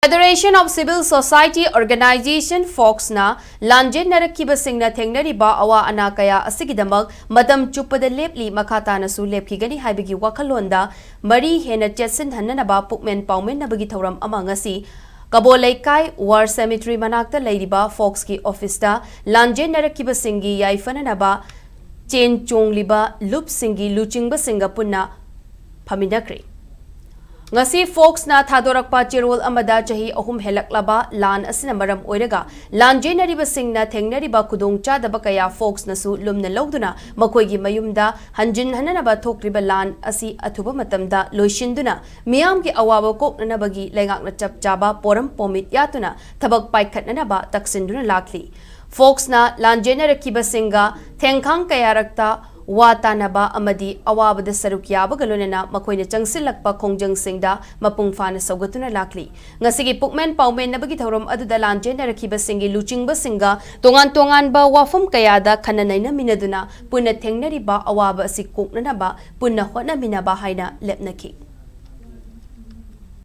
Federation of Civil Society Organization FOX-na lanjen narakibasingna thengnariba AWA-ANA kaya asigidamak MATAM CHUPPADA LEPLI MAKHA TANASU LEPKHIGANI haibagi wakhalonda mari hena chetsinhananaba pukmen paumen nabagi thauram ama ngasi Kabolaikai War Cemetery manakta leiriba FOX ki office da lanjen narakibasingi yaifananaba chen chongliba lup singi luchingba singa punna phaminakri ngasi FOX na thadorakpa chirol amada chahi ahum helaklaba lan asina maram oiraga lanjenariba singna thengnariba khudong chadaba kaya FOX nasu lumna lawduna makoigi mayumda hanjin hananaba thokriba lan asi athuba matamda loishinduna miyam ki awaba koknanabagi laingakna chapchaba poram pomit yatuna thabak paikhatnanaba taksinduna lakli FOX na lanjenarakiba singa thengkhang kayarakta Watanaba amadi awabada saruk yabagalonena makoina changsilakpa khongjang singda mapung fana saugatuna lakli ngasigi pukmen paumen nabagi thorom aduda lanjen rakhiba singi luchingba singa tongan ba wafam kayada khananaina minaduna punna thengnariba awaba asi koknanaba punna hona minaba haina lepnaki